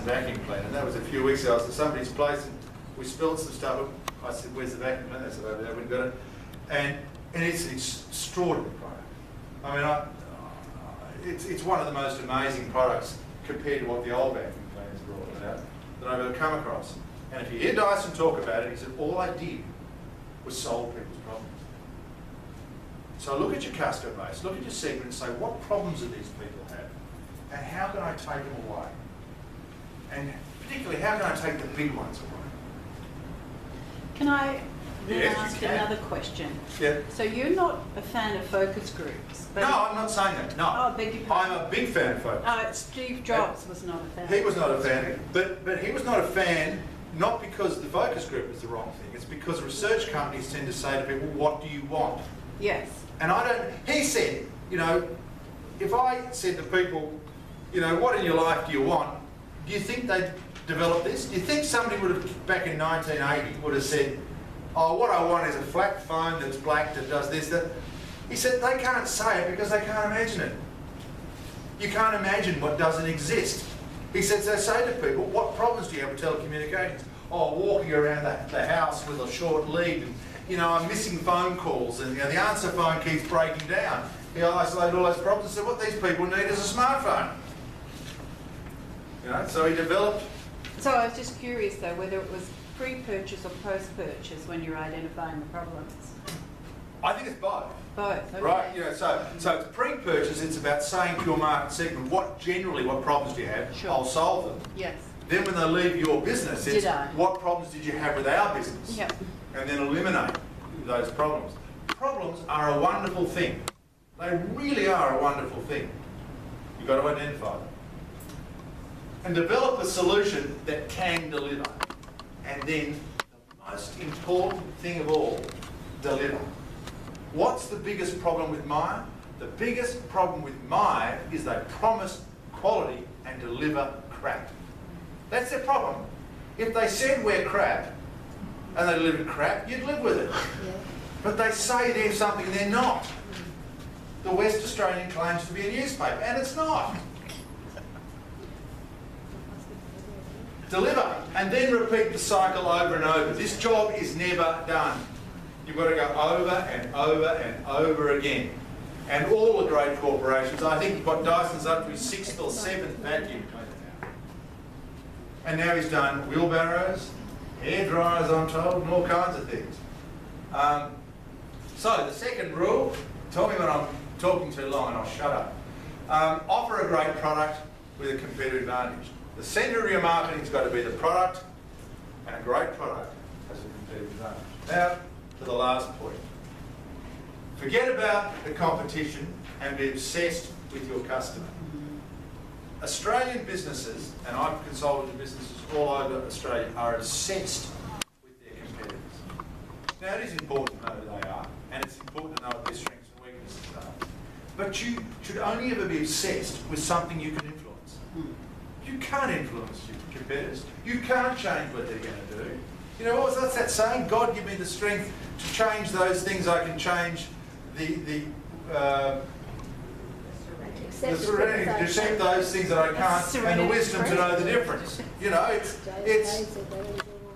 vacuum cleaner. That was a few weeks ago. I was at somebody's place and we spilled some stuff. I said, "Where's the vacuum cleaner?" They said, "Over there, we've got it." And it's an extraordinary product. I mean, it's one of the most amazing products compared to what the old vacuum cleaners brought out that I've ever come across. And if you hear Dyson talk about it, he said, all I did was solve people's problems. So look at your customer base, look at your segment and say, what problems do these people have? And how can I take them away? And particularly, how can I take the big ones away? Can I then Yes, ask you can. another question? Yeah. So you're not a fan of focus groups? But No, I'm not saying that, no. Oh, beg your pardon. I'm a big fan of focus. Steve Jobs was not a fan. He was not a fan, but he was not a fan not because the focus group was the wrong thing, it's because research companies tend to say to people, what do you want? Yes. And I don't, he said, you know, if I said to people, you know, what in your life do you want? Do you think they'd develop this? Do you think somebody would have, back in 1980, would have said, oh, what I want is a flat phone that's black that does this, that? He said they can't say it because they can't imagine it. You can't imagine what doesn't exist. He said, so say to people, what problems do you have with telecommunications? Oh, walking around the house with a short lead, and, you know, I'm missing phone calls, and, you know, the answer phone keeps breaking down. He isolated all those problems and said, what these people need is a smartphone. You know, so he developed. So I was just curious though, whether it was pre-purchase or post-purchase when you're identifying the problems. I think it's both. Both, okay. Right, you know, so it's pre-purchase, it's about saying to your market segment, what problems do you have? Sure. I'll solve them. Yes. Then when they leave your business, it's what problems did you have with our business? Yep. And then eliminate those problems. Problems are a wonderful thing. They really are a wonderful thing. You've got to identify them. And develop a solution that can deliver. And then the most important thing of all, deliver. What's the biggest problem with Myer? The biggest problem with Myer is they promise quality and deliver crap. That's their problem. If they said we're crap and they delivered crap, you'd live with it. Yeah. But they say they're something they're not. The West Australian claims to be a newspaper, and it's not. Deliver, and then repeat the cycle over and over. This job is never done. You've got to go over and over and over again. And all the great corporations, I think what Dyson's up to his 6th or 7th vacuum cleaner now. And now he's done wheelbarrows, hair dryers, I'm told, and all kinds of things. So the second rule, tell me when I'm talking too long and I'll shut up. Offer a great product with a competitive advantage. The centre of your marketing's got to be the product, and a great product has a competitive advantage. Now, to the last point. Forget about the competition and be obsessed with your customer. Australian businesses, and I've consulted with businesses all over Australia, are obsessed with their competitors. Now, it is important to know who they are, and it's important to know what their strengths and weaknesses are. But you should only ever be obsessed with something you can influence. You can't influence your competitors. You can't change what they're going to do. You know, what's that saying? God give me the strength to change those things I can change, the serenity to accept those things that I can't, and the wisdom to know the difference. You know,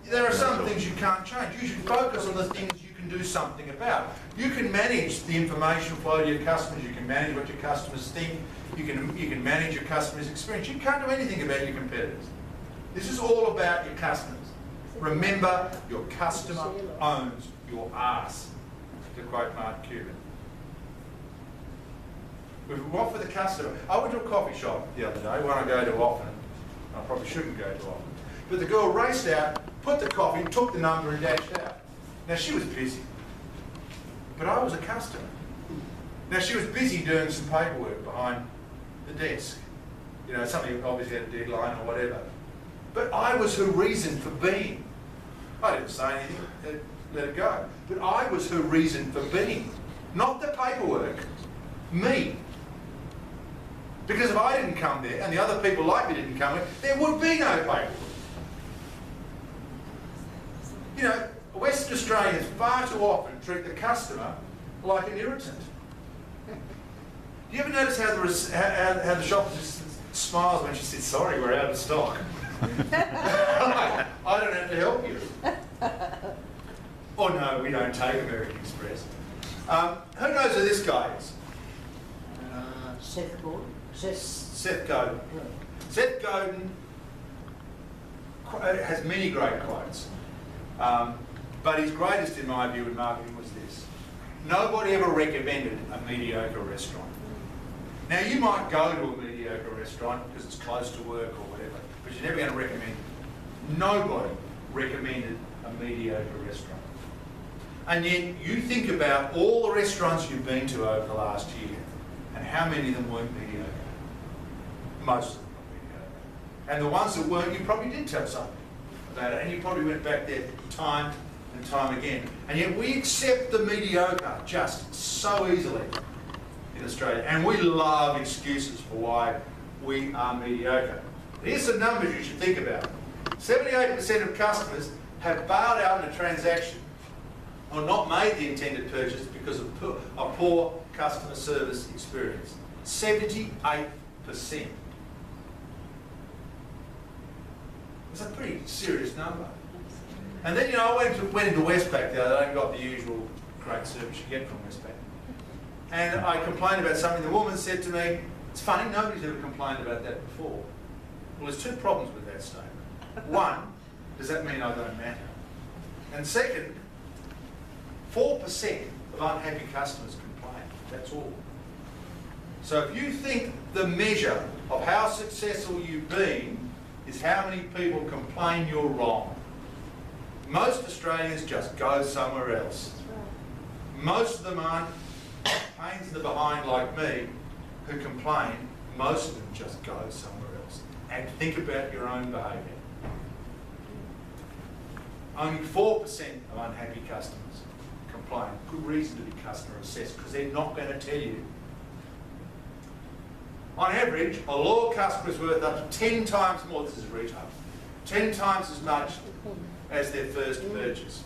there are some things you can't change. You should focus on the things you can do something about. You can manage the information flow to your customers. You can manage what your customers think. You can manage your customers' experience. You can't do anything about your competitors. This is all about your customers. Remember, your customer owns your ass, to quote Mark Cuban. We offer the customer. I went to a coffee shop the other day, one I go to often. I probably shouldn't go to often. But the girl raced out, put the coffee, took the number and dashed out. Now she was busy, but I was a customer. Now she was busy doing some paperwork behind the desk. You know, something obviously had a deadline or whatever. But I was her reason for being. I didn't say anything, let it go. But I was her reason for being. Not the paperwork, me. Because if I didn't come there and the other people like me didn't come there, there would be no paperwork. You know, Western Australians far too often treat the customer like an irritant. Do you ever notice how the shopper just smiles when she says, sorry, we're out of stock? I don't have to help you. Oh no, we don't take American Express. Who knows who this guy is? Seth Gordon. Seth Godin. Seth Godin has many great quotes, but his greatest, in my view, in marketing was this: nobody ever recommended a mediocre restaurant. Now, you might go to a mediocre restaurant because it's close to work or whatever, but you're never going to recommend it. Nobody recommended a mediocre restaurant. And yet, you think about all the restaurants you've been to over the last year, and how many of them weren't mediocre? Most of them were mediocre. And the ones that weren't, you probably did tell something about it, and you probably went back there time and time again. And yet we accept the mediocre just so easily in Australia, and we love excuses for why we are mediocre. Here's some numbers you should think about. 78% of customers have bailed out in a transaction or not made the intended purchase because of poor customer service experience. 78%. It's a pretty serious number. And then, I went into Westpac the other day and got the usual great service you get from Westpac. And I complained about something. The woman said to me, it's funny, nobody's ever complained about that before. Well, there's two problems with that statement. One, does that mean I don't matter? And second, 4% of unhappy customers complain. That's all. So if you think the measure of how successful you've been is how many people complain, you're wrong. Most Australians just go somewhere else. Most of them aren't pains in the behind like me who complain. Most of them just go somewhere else. And think about your own behaviour. Only 4% of unhappy customers complain. Good reason to be customer obsessed, because they're not going to tell you. On average, a loyal customer is worth up to 10 times more, this is retail, 10 times as much as their first purchase.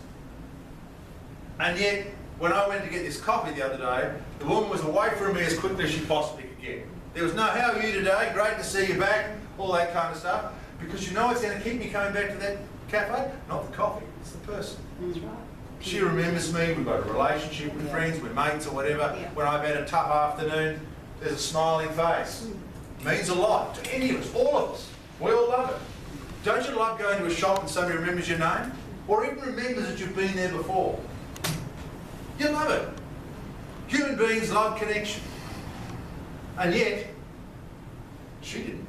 And yet, when I went to get this coffee the other day, the woman was away from me as quickly as she possibly could get. There was no, how are you today? Great to see you back, all that kind of stuff. Because you know what's going to keep me coming back to that cafe? Not the coffee, it's the person. That's right. She remembers me, we've got a relationship, we're friends, we're mates or whatever. Yeah. When I've had a tough afternoon, there's a smiling face. Means a lot to any of us, all of us. We all love it. Don't you love going to a shop and somebody remembers your name? Or even remembers that you've been there before? You love it. Human beings love connection. And yet, she didn't.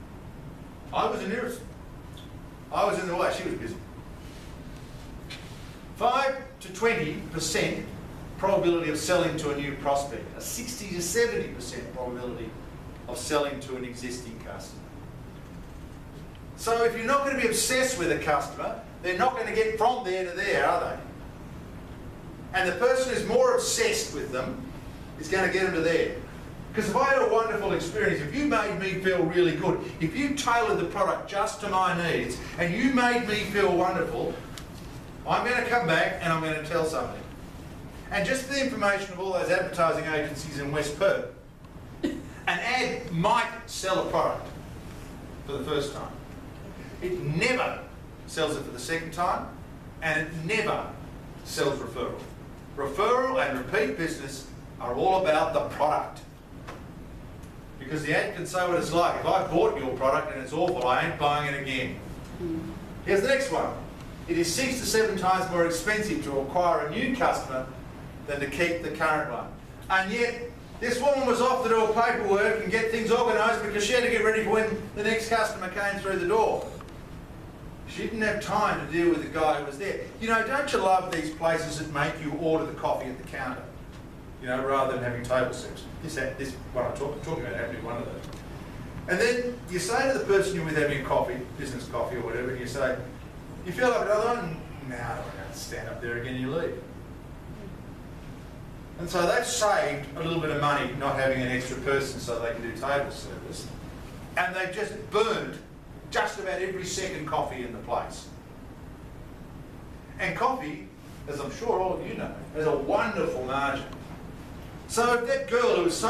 I was an irritant. I was in the way, she was busy. 5 to 20% probability of selling to a new prospect. A 60 to 70% probability of selling to an existing customer. So if you're not going to be obsessed with a customer, they're not going to get from there to there, are they? And the person who's more obsessed with them is going to get them to there. Because if I had a wonderful experience, if you made me feel really good, if you tailored the product just to my needs, and you made me feel wonderful, I'm going to come back and I'm going to tell somebody. And just for the information of all those advertising agencies in West Perth, an ad might sell a product for the first time. It never sells it for the second time, and it never sells referral. Referral and repeat business are all about the product. Because the ad can say what it's like. If I bought your product and it's awful, I ain't buying it again. Here's the next one. It is 6 to 7 times more expensive to acquire a new customer than to keep the current one. And yet, this woman was off to do her paperwork and get things organised because she had to get ready for when the next customer came through the door. She didn't have time to deal with the guy who was there. Don't you love these places that make you order the coffee at the counter? Rather than having table service. This what I'm talking about happening one of those. And then you say to the person you're with having coffee, business coffee or whatever, and you say, you feel like another one? No, I don't have to stand up there again, you leave. And so they've saved a little bit of money not having an extra person so they can do table service. And they've just burned just about every second coffee in the place. And coffee, as I'm sure all of you know, has a wonderful margin. So if that girl who was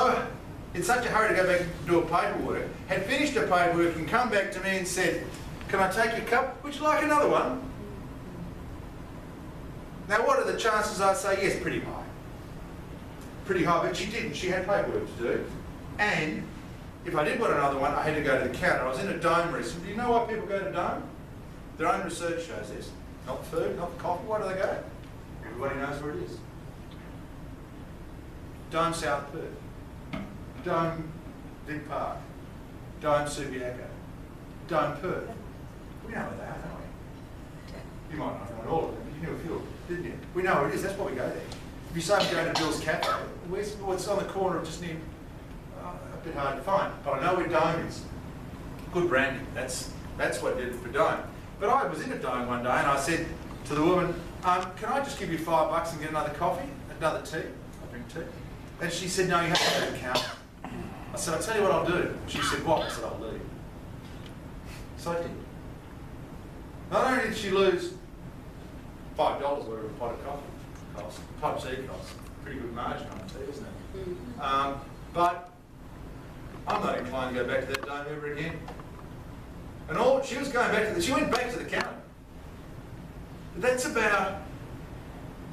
in such a hurry to go back and do her paperwork, had finished her paperwork and come back to me and said, Can I take your cup? Would you like another one? Now, what are the chances I'd say yes? Pretty high. Pretty high, but she didn't. She had paperwork to do. And if I did want another one, I had to go to the counter. I was in a dome recently. Do you know why people go to dome? Their own research shows this. Not for food, not for coffee. Why do they go? Everybody knows where it is. Dome South Perth. Dome Vic Park. Dome Subiaco. Dome Perth. We know where they are, don't we? You might not know all of them, but you knew a few, didn't you? We know where it is. That's why we go there. If you say I'm going to Bill's Cafe, it's on the corner of just near, a bit hard to find. But I know where Dome is. Good branding. That's what did it for Dome. But I was in a Dome one day and I said to the woman, can I just give you $5 and get another coffee, another tea? I drink tea. And she said, no, you have to go to the counter. I said, I'll tell you what I'll do. She said, what? I said, I'll leave. So I did. Not only did she lose $5 whatever a pot of coffee costs, pot of tea costs, pretty good margin on tea, isn't it? But I'm not inclined to go back to that Dome ever again. And all she was going back to, she went back to the counter. That's about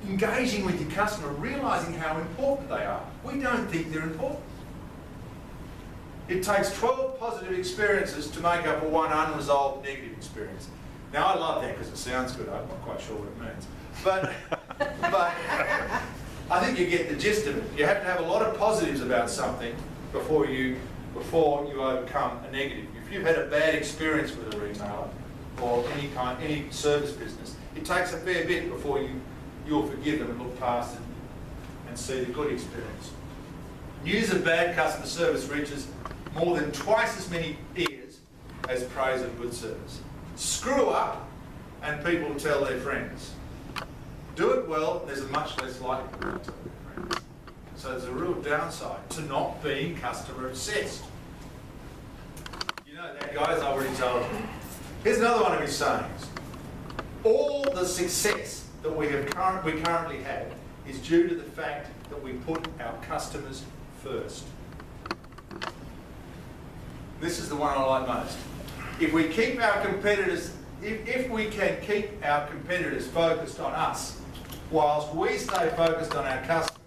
engaging with your customer, realising how important they are. We don't think they're important. It takes 12 positive experiences to make up a one unresolved negative experience. Now I love that because it sounds good. I'm not quite sure what it means. But I think you get the gist of it. You have to have a lot of positives about something before you overcome a negative. If you've had a bad experience with a retailer or any service business, it takes a fair bit before you'll forgive them and look past it and see the good experience. News of bad customer service reaches more than twice as many ears as praise of good service. Screw up and people tell their friends. Do it well, there's a much less likelihood to tell their friends. So there's a real downside to not being customer obsessed. You know that, guys, I already told you. Here's another one of his sayings. All the success that we currently have is due to the fact that we put our customers first. This is the one I like most. If we keep our competitors, if we can keep our competitors focused on us, whilst we stay focused on our customers,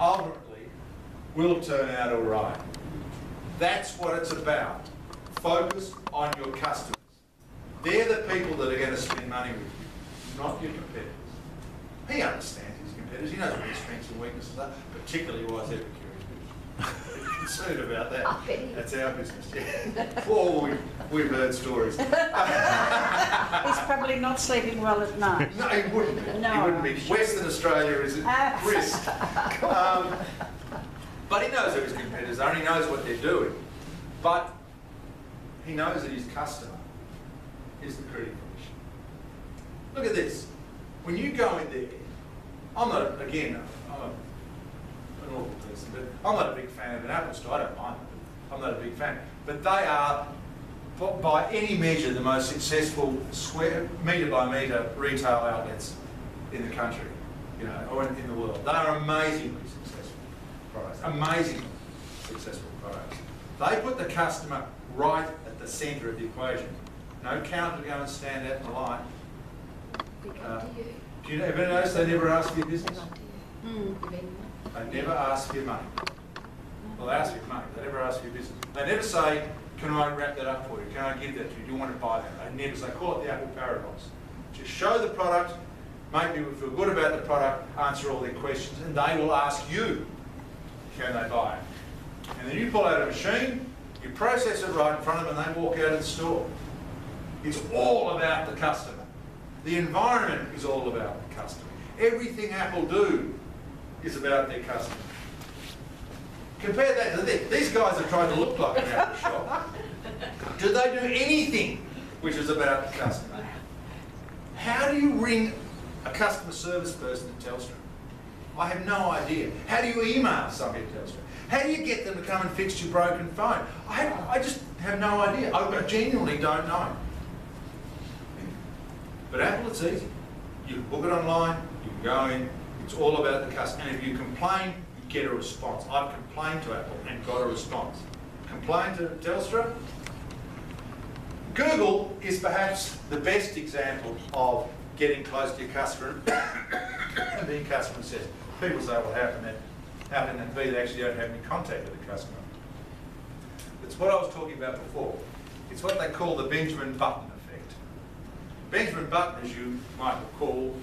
ultimately we'll turn out all right. That's what it's about. Focus on your customers. They're the people that are going to spend money with you, not your competitors. He understands his competitors. He knows what his strengths and weaknesses are, particularly why they're curious. Concerned about that. That's our business, yeah. Oh, we've heard stories. He's probably not sleeping well at night. No, he wouldn't be. No, he wouldn't be. Western Australia is at risk. But he knows who his competitors are and he knows what they're doing. But he knows that his customer is the critical issue. Look at this. When you go in there, I'm an awful person, but I'm not a big fan of an Apple store. I don't mind them. I'm not a big fan. But they are, by any measure, the most successful metre by metre retail outlets in the country, or in the world. They are amazingly successful products. Amazingly successful products. They put the customer right at the centre of the equation. No counter to go and stand out in the line. Do you ever notice they never ask for your business? They never ask for your money. Well, they ask for your money. They never ask for your business. They never say, can I wrap that up for you? Can I give that to you? Do you want to buy that? They never say, call it the Apple paradox. Just show the product, make people feel good about the product, answer all their questions, and they will ask you, can they buy it? And then you pull out a machine, you process it right in front of them, and they walk out of the store. It's all about the customer. The environment is all about the customer. Everything Apple do is about their customer. Compare that to this. These guys have tried to look like an Apple shop. Do they do anything which is about the customer? How do you ring a customer service person at Telstra? I have no idea. How do you email somebody at Telstra? How do you get them to come and fix your broken phone? I just have no idea. I genuinely don't know. But Apple, it's easy. You can book it online, you can go in, it's all about the customer. And if you complain, you get a response. I've complained to Apple and got a response. Complain to Telstra, Google is perhaps the best example of getting close to your customer and being customer obsessed. People say, well, how can that be? They actually don't have any contact with the customer. It's what I was talking about before. It's what they call the Benjamin Button effect. Benjamin Button, as you might recall,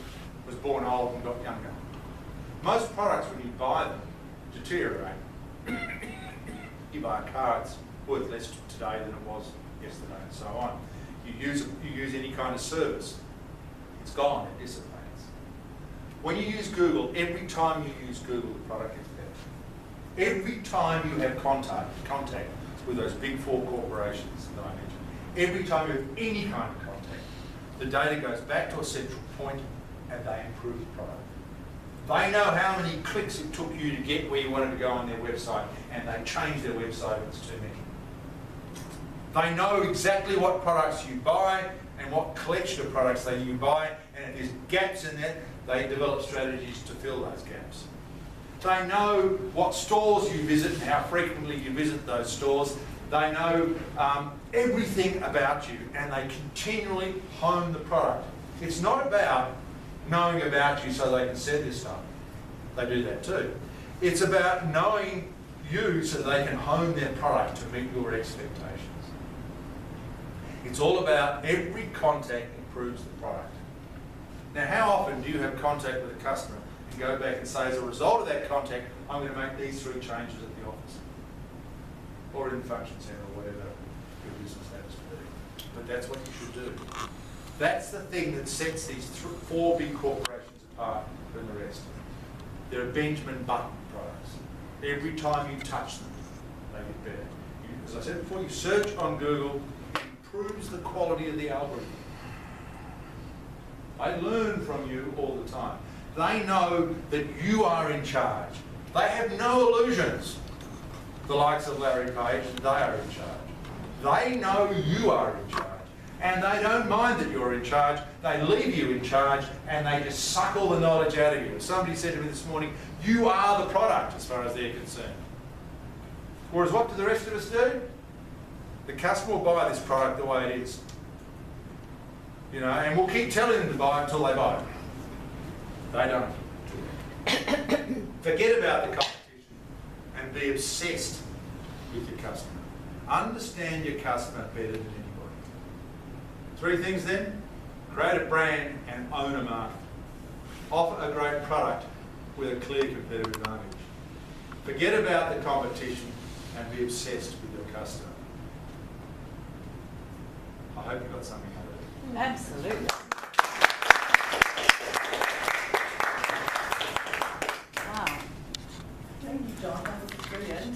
was born old and got younger. Most products, when you buy them, deteriorate. You buy a car, it's worth less today than it was yesterday, and so on. You use any kind of service, it's gone, it dissipates. When you use Google, every time you use Google, the product gets better. Every time you have contact with those big four corporations that I mentioned, every time you have any kind of contact, the data goes back to a central point and they improve the product. They know how many clicks it took you to get where you wanted to go on their website, and they change their website if it's too many. They know exactly what products you buy and what collection of products you buy, and if there's gaps in that, they develop strategies to fill those gaps. They know what stores you visit and how frequently you visit those stores. They know everything about you, and they continually hone the product. It's not about knowing about you so they can sell you stuff. They do that too. It's about knowing you so they can hone their product to meet your expectations. It's all about every contact improves the product. Now, how often do you have contact with a customer and go back and say, as a result of that contact, I'm going to make these 3 changes at the office or in the function centre or whatever your business happens to be. But that's what you should do. That's the thing that sets these 4 big corporations apart from the rest. They're Benjamin Button products. Every time you touch them, they get better. As I said before, you search on Google, it improves the quality of the algorithm. They learn from you all the time. They know that you are in charge. They have no illusions. The likes of Larry Page, they are in charge. They know you are in charge. And they don't mind that you're in charge. They leave you in charge, and they just suck all the knowledge out of you. Somebody said to me this morning, you are the product as far as they're concerned. Whereas what do the rest of us do? The customer will buy this product the way it is. You know, and we'll keep telling them to buy it until they buy it. They don't. Forget about the competition and be obsessed with your customer. Understand your customer better than anybody. 3 things then: create a brand and own a market. Offer a great product with a clear competitive advantage. Forget about the competition and be obsessed with your customer. I hope you got something out of it. Absolutely. Wow. Thank you, John. That was brilliant.